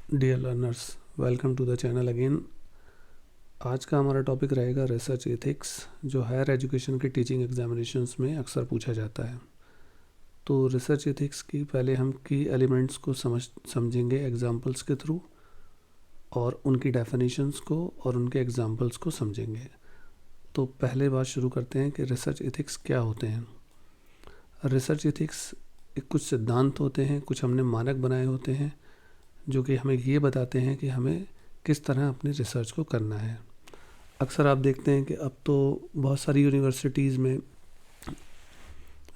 Dear learners, welcome to the channel again. आज का हमारा टॉपिक रहेगा रिसर्च एथिक्स, जो हायर एजुकेशन के टीचिंग एग्जामिनेशंस में अक्सर पूछा जाता है। तो रिसर्च एथिक्स की पहले हम की एलिमेंट्स को समझेंगे एग्जांपल्स के थ्रू, और उनकी डेफिनेशंस को और उनके एग्जांपल्स को समझेंगे। तो पहले बात शुरू करते हैं कि रिसर्च एथिक्स क्या होते हैं। रिसर्च एथिक्स कुछ सिद्धांत होते हैं, कुछ हमने मानक बनाए होते हैं जो कि हमें ये बताते हैं कि हमें किस तरह अपनी रिसर्च को करना है। अक्सर आप देखते हैं कि अब तो बहुत सारी यूनिवर्सिटीज़ में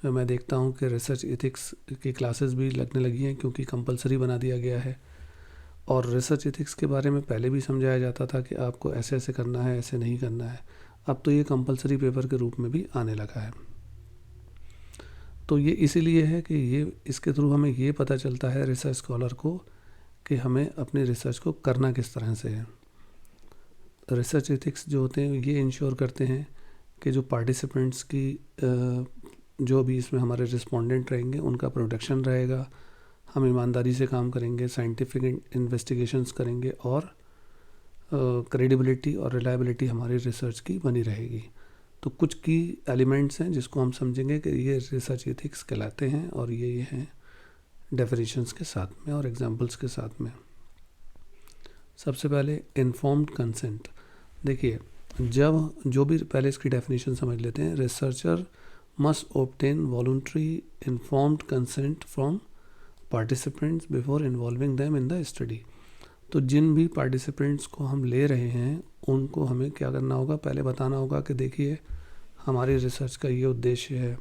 मैं देखता हूँ कि रिसर्च एथिक्स की क्लासेस भी लगने लगी हैं, क्योंकि कंपलसरी बना दिया गया है। और रिसर्च एथिक्स के बारे में पहले भी समझाया जाता था कि आपको ऐसे ऐसे करना है, ऐसे नहीं करना है। अब तो ये कंपलसरी पेपर के रूप में भी आने लगा है। तो ये इसीलिए है कि ये इसके थ्रू हमें ये पता चलता है रिसर्च स्कॉलर को कि हमें अपनी रिसर्च को करना किस तरह से है। रिसर्च एथिक्स जो होते हैं ये इंश्योर करते हैं कि जो पार्टिसिपेंट्स की जो भी इसमें हमारे रिस्पोंडेंट रहेंगे उनका प्रोटेक्शन रहेगा, हम ईमानदारी से काम करेंगे, साइंटिफिक इन्वेस्टिगेशंस करेंगे, और क्रेडिबिलिटी और रिलायबिलिटी हमारी रिसर्च की बनी रहेगी। तो कुछ की एलिमेंट्स हैं जिसको हम समझेंगे कि ये रिसर्च एथिक्स कहलाते हैं, और ये हैं डेफिनेशंस के साथ में और एग्जांपल्स के साथ में। सबसे पहले इन्फॉर्म्ड कंसेंट। देखिए, जब जो भी पहले इसकी डेफिनेशन समझ लेते हैं। Researcher must obtain voluntary informed consent from participants before involving them in the study. तो जिन भी पार्टिसिपेंट्स को हम ले रहे हैं उनको हमें क्या करना होगा, पहले बताना होगा कि देखिए हमारी रिसर्च का ये उद्देश्य है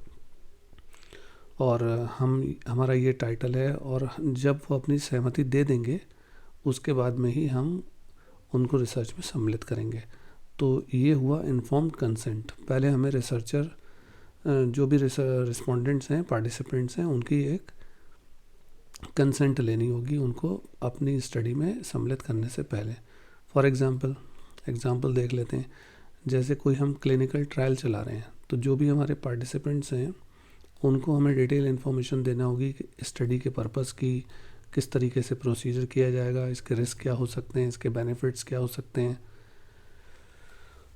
और हमारा ये टाइटल है, और जब वो अपनी सहमति दे देंगे उसके बाद में ही हम उनको रिसर्च में सम्मिलित करेंगे। तो ये हुआ इन्फॉर्म्ड कंसेंट। पहले हमें रिसर्चर जो भी रिस्पोंडेंट्स हैं, पार्टिसिपेंट्स हैं, उनकी एक कंसेंट लेनी होगी उनको अपनी स्टडी में सम्मिलित करने से पहले। फॉर एग्ज़ाम्पल देख लेते हैं। जैसे कोई हम क्लिनिकल ट्रायल चला रहे हैं, तो जो भी हमारे पार्टिसिपेंट्स हैं उनको हमें डिटेल इन्फॉर्मेशन देना होगी कि स्टडी के पर्पस की, किस तरीके से प्रोसीजर किया जाएगा, इसके रिस्क क्या हो सकते हैं, इसके बेनिफिट्स क्या हो सकते हैं।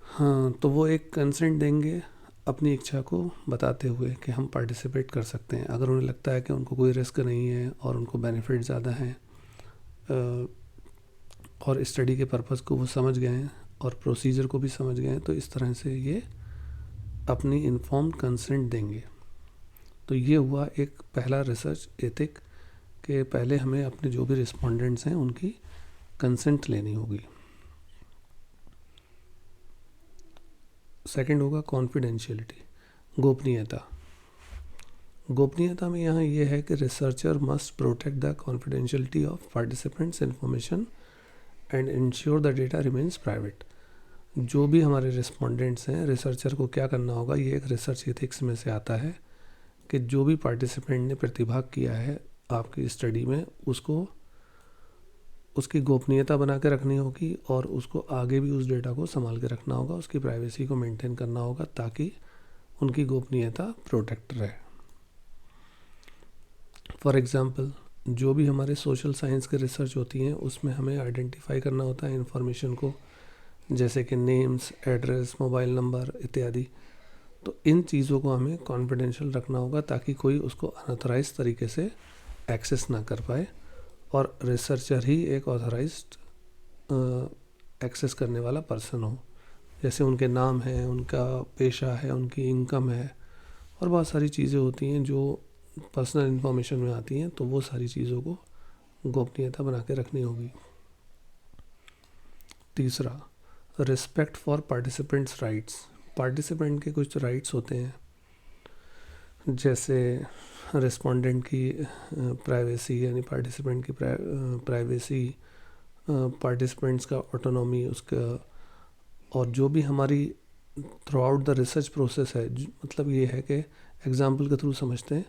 हाँ, तो वो एक कंसेंट देंगे अपनी इच्छा को बताते हुए कि हम पार्टिसिपेट कर सकते हैं। अगर उन्हें लगता है कि उनको कोई रिस्क नहीं है और उनको बेनिफिट ज़्यादा हैं और स्टडी के पर्पस को वो समझ गए हैं और प्रोसीजर को भी समझ गए हैं, तो इस तरह से ये अपनी इन्फॉर्म्ड कंसेंट देंगे। तो ये हुआ एक पहला रिसर्च एथिक के पहले हमें अपने जो भी रिस्पोंडेंट्स हैं उनकी कंसेंट लेनी होगी। सेकंड होगा कॉन्फिडेंशियलिटी, गोपनीयता। गोपनीयता में यहाँ ये है कि researcher must protect the confidentiality of participants information and ensure the data remains private. जो भी हमारे रिस्पोंडेंट्स हैं, रिसर्चर को क्या करना होगा, ये एक रिसर्च एथिक्स में से आता है कि जो भी पार्टिसिपेंट ने प्रतिभाग किया है आपकी स्टडी में, उसको उसकी गोपनीयता बना के रखनी होगी और उसको आगे भी उस डेटा को संभाल के रखना होगा, उसकी प्राइवेसी को मेंटेन करना होगा ताकि उनकी गोपनीयता प्रोटेक्ट रहे। फॉर एग्जांपल, जो भी हमारे सोशल साइंस के रिसर्च होती हैं उसमें हमें आइडेंटिफाई करना होता है इन्फॉर्मेशन को, जैसे कि नेम्स, एड्रेस, मोबाइल नंबर इत्यादि। तो इन चीज़ों को हमें कॉन्फिडेंशियल रखना होगा ताकि कोई उसको अनऑथराइज तरीके से एक्सेस ना कर पाए, और रिसर्चर ही एक ऑथराइज्ड एक्सेस करने वाला पर्सन हो। जैसे उनके नाम है, उनका पेशा है, उनकी इनकम है, और बहुत सारी चीज़ें होती हैं जो पर्सनल इन्फॉर्मेशन में आती हैं, तो वो सारी चीज़ों को गोपनीयता बना के रखनी होगी। तीसरा, respect for participants rights. Participant के कुछ राइट्स होते हैं, जैसे रिस्पोंडेंट की प्राइवेसी, यानी पार्टिसिपेंट की प्राइवेसी, पार्टिसिपेंट्स का ऑटोनॉमी उसका, और जो भी हमारी through out the research process है। मतलब ये है कि एग्जांपल के थ्रू समझते हैं,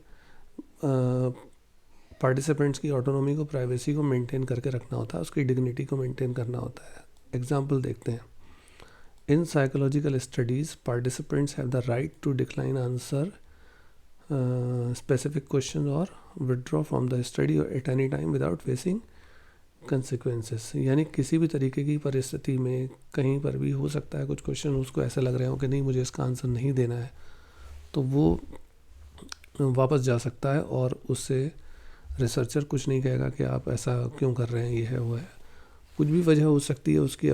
पार्टिसिपेंट्स की ऑटोनॉमी को, प्राइवेसी को मेंटेन करके रखना होता है, उसकी डिग्निटी को मेंटेन करना होता है। एग्जांपल देखते हैं। In psychological studies participants have the right to decline answer specific questions or withdraw from the study at any time without facing consequences, यानी किसी भी तरीके की परिस्थिति में कहीं पर भी हो सकता है कुछ क्वेश्चन उसको ऐसा लग रहे हो कि नहीं मुझे इसका आंसर नहीं देना है, तो वो वापस जा सकता है और उससे रिसर्चर कुछ नहीं कहेगा कि आप ऐसा क्यों कर रहे हैं, ये है वो है। कुछ भी वजह हो सकती है, उसकी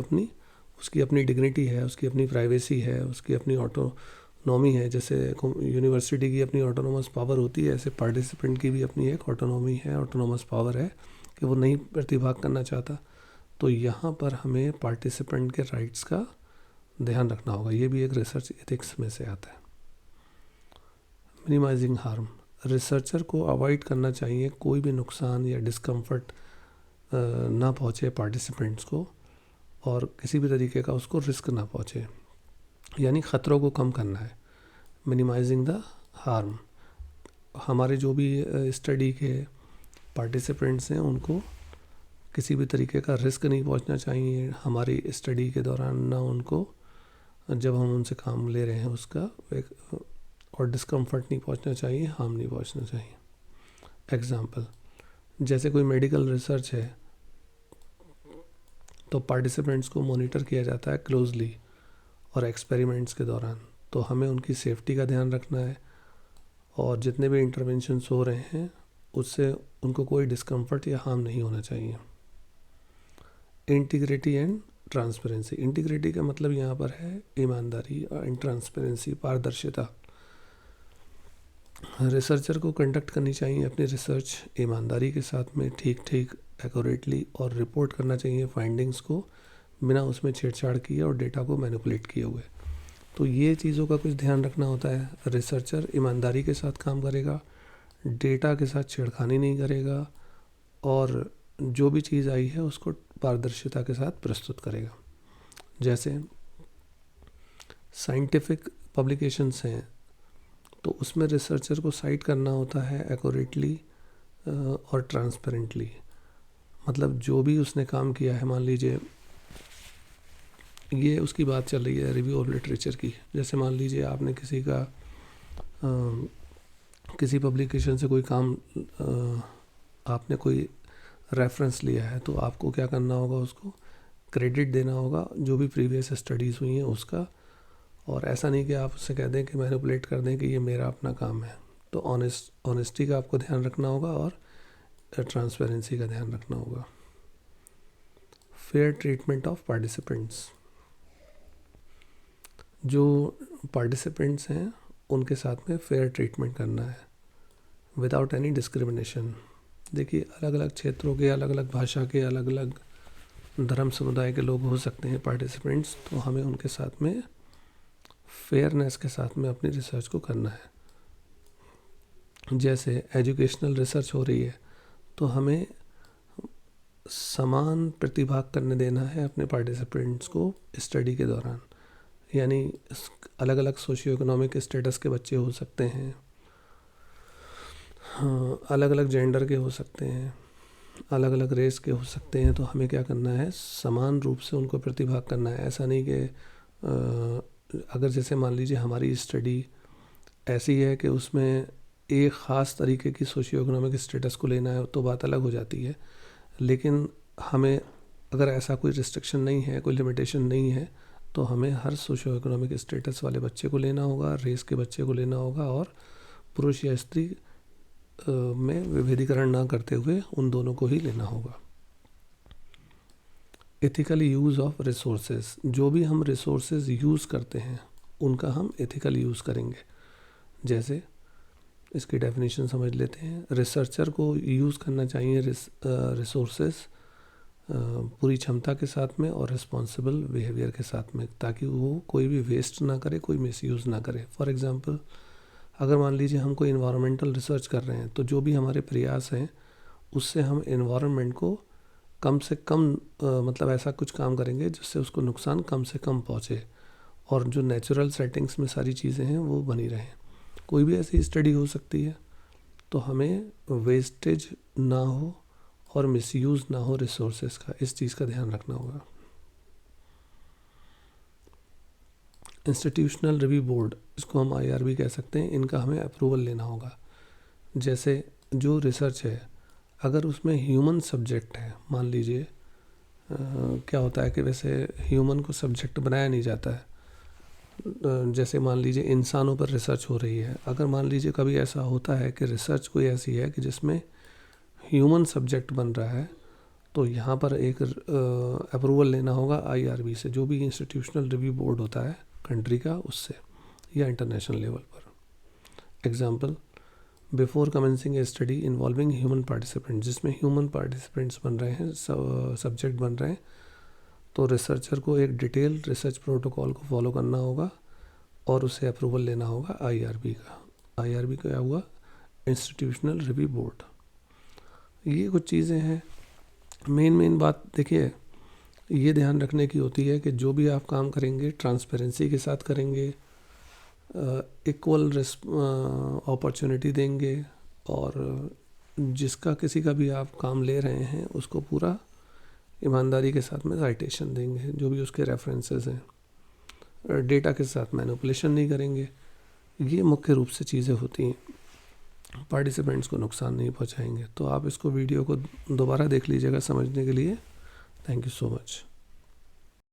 अपनी डिग्निटी है, उसकी अपनी प्राइवेसी है, उसकी अपनी ऑटोनॉमी है। जैसे यूनिवर्सिटी की अपनी ऑटोनोमस पावर होती है, ऐसे पार्टिसिपेंट की भी अपनी एक ऑटोनॉमी है, ऑटोनोमस पावर है कि वो नहीं प्रतिभाग करना चाहता। तो यहाँ पर हमें पार्टिसिपेंट के राइट्स का ध्यान रखना होगा, ये भी एक रिसर्च एथिक्स में से आता है। मिनिमाइजिंग हार्म, रिसर्चर को अवॉइड करना चाहिए कोई भी नुकसान या डिस्कम्फर्ट ना पहुँचे पार्टिसिपेंट्स को, और किसी भी तरीके का उसको रिस्क ना पहुँचे, यानी ख़तरों को कम करना है। मिनिमाइजिंग द हार्म, हमारे जो भी स्टडी के पार्टिसिपेंट्स हैं उनको किसी भी तरीके का रिस्क नहीं पहुंचना चाहिए हमारी स्टडी के दौरान, ना उनको जब हम उनसे काम ले रहे हैं उसका और डिस्कम्फर्ट नहीं पहुंचना चाहिए, हार्म नहीं पहुंचना चाहिए। एग्जाम्पल, जैसे कोई मेडिकल रिसर्च है तो पार्टिसिपेंट्स को मॉनिटर किया जाता है क्लोजली और एक्सपेरिमेंट्स के दौरान, तो हमें उनकी सेफ्टी का ध्यान रखना है और जितने भी इंटरवेंशंस हो रहे हैं उससे उनको कोई डिस्कम्फर्ट या हार्म नहीं होना चाहिए। इंटीग्रिटी एंड ट्रांसपेरेंसी, इंटीग्रिटी का मतलब यहाँ पर है ईमानदारी और ट्रांसपेरेंसी, पारदर्शिता। रिसर्चर को कंडक्ट करनी चाहिए अपनी रिसर्च ईमानदारी के साथ में, ठीक एक्यूरेटली, और रिपोर्ट करना चाहिए फाइंडिंग्स को बिना उसमें छेड़छाड़ किए और डेटा को मैनिपुलेट किए हुए। तो ये चीज़ों का कुछ ध्यान रखना होता है। रिसर्चर ईमानदारी के साथ काम करेगा, डेटा के साथ छेड़खानी नहीं करेगा, और जो भी चीज़ आई है उसको पारदर्शिता के साथ प्रस्तुत करेगा। जैसे साइंटिफिक पब्लिकेशंस हैं तो उसमें रिसर्चर को साइट करना होता है एक्यूरेटली और ट्रांसपेरेंटली। मतलब जो भी उसने काम किया है, मान लीजिए ये उसकी बात चल रही है रिव्यू ऑफ लिटरेचर की, जैसे मान लीजिए आपने किसी पब्लिकेशन से कोई काम आपने कोई रेफरेंस लिया है, तो आपको क्या करना होगा, उसको क्रेडिट देना होगा जो भी प्रीवियस स्टडीज़ हुई हैं उसका, और ऐसा नहीं कि आप उससे कह दें कि मैनिपुलेट कर दें कि ये मेरा अपना काम है। तो ऑनेस्टी का आपको ध्यान रखना होगा और ट्रांसपेरेंसी का ध्यान रखना होगा। फेयर ट्रीटमेंट ऑफ पार्टिसिपेंट्स, जो पार्टिसिपेंट्स हैं उनके साथ में फेयर ट्रीटमेंट करना है विदाउट एनी डिस्क्रिमिनेशन। देखिए अलग अलग क्षेत्रों के, अलग अलग भाषा के, अलग अलग धर्म समुदाय के लोग हो सकते हैं पार्टिसिपेंट्स, तो हमें उनके साथ में फेयरनेस के साथ में अपनी रिसर्च को करना है। जैसे एजुकेशनल रिसर्च हो रही है तो हमें समान प्रतिभाग करने देना है अपने पार्टिसिपेंट्स को स्टडी के दौरान, यानी अलग अलग सोशियो इकोनॉमिक स्टेटस के बच्चे हो सकते हैं, हाँ, अलग अलग जेंडर के हो सकते हैं, अलग अलग रेस के हो सकते हैं। तो हमें क्या करना है, समान रूप से उनको प्रतिभाग करना है। ऐसा नहीं कि अगर जैसे मान लीजिए हमारी स्टडी ऐसी है कि उसमें एक ख़ास तरीके की सोशियो इकोनॉमिक स्टेटस को लेना है तो बात अलग हो जाती है, लेकिन हमें अगर ऐसा कोई रिस्ट्रिक्शन नहीं है, कोई लिमिटेशन नहीं है, तो हमें हर सोशियो इकोनॉमिक स्टेटस वाले बच्चे को लेना होगा, रेस के बच्चे को लेना होगा, और पुरुष या स्त्री में विभेदीकरण ना करते हुए उन दोनों को ही लेना होगा। एथिकल यूज़ ऑफ रिसोर्सेज, जो भी हम रिसोर्सेज यूज़ करते हैं उनका हम एथिकल यूज़ करेंगे। जैसे इसकी डेफिनेशन समझ लेते हैं। रिसर्चर को यूज़ करना चाहिए रिसोर्सेज पूरी क्षमता के साथ में और रिस्पॉन्सिबल बिहेवियर के साथ में, ताकि वो कोई भी वेस्ट ना करे, कोई मिसयूज़ ना करे। फॉर एग्जांपल, अगर मान लीजिए हम कोई इन्वायरमेंटल रिसर्च कर रहे हैं तो जो भी हमारे प्रयास हैं उससे हम इन्वायरमेंट को कम से कम मतलब ऐसा कुछ काम करेंगे जिससे उसको नुकसान कम से कम पहुँचे, और जो नेचुरल सेटिंग्स में सारी चीज़ें हैं वो बनी रहें। कोई भी ऐसी स्टडी हो सकती है, तो हमें वेस्टेज ना हो और मिसयूज़ ना हो रिसोर्सेज का, इस चीज़ का ध्यान रखना होगा। इंस्टीट्यूशनल रिव्यू बोर्ड, इसको हम IRB कह सकते हैं, इनका हमें अप्रूवल लेना होगा। जैसे जो रिसर्च है, अगर उसमें ह्यूमन सब्जेक्ट है, मान लीजिए क्या होता है कि वैसे ह्यूमन को सब्जेक्ट बनाया नहीं जाता है, जैसे मान लीजिए इंसानों पर रिसर्च हो रही है, अगर मान लीजिए कभी ऐसा होता है कि रिसर्च कोई ऐसी है कि जिसमें ह्यूमन सब्जेक्ट बन रहा है, तो यहाँ पर एक अप्रूवल लेना होगा IRB से, जो भी इंस्टीट्यूशनल रिव्यू बोर्ड होता है कंट्री का, उससे या इंटरनेशनल लेवल पर। एग्जांपल, बिफोर कमेंसिंग ए स्टडी इन्वॉल्विंग ह्यूमन पार्टिसिपेंट, जिसमें ह्यूमन पार्टिसिपेंट्स बन रहे हैं, सब्जेक्ट बन रहे हैं, तो रिसर्चर को एक डिटेल रिसर्च प्रोटोकॉल को फॉलो करना होगा और उसे अप्रूवल लेना होगा IRB का। IRB क्या हुआ? Institutional review board. ये कुछ चीज़ें हैं। मेन बात देखिए, ये ध्यान रखने की होती है कि जो भी आप काम करेंगे ट्रांसपेरेंसी के साथ करेंगे, इक्वल अपॉर्चुनिटी देंगे, और जिसका किसी का भी आप काम ले रहे हैं उसको पूरा ईमानदारी के साथ में साइटेशन देंगे, जो भी उसके रेफरेंसेस हैं, डेटा के साथ मैनिपुलेशन नहीं करेंगे। ये मुख्य रूप से चीज़ें होती हैं, पार्टिसिपेंट्स को नुकसान नहीं पहुंचाएंगे। तो आप इसको वीडियो को दोबारा देख लीजिएगा समझने के लिए। Thank you so much.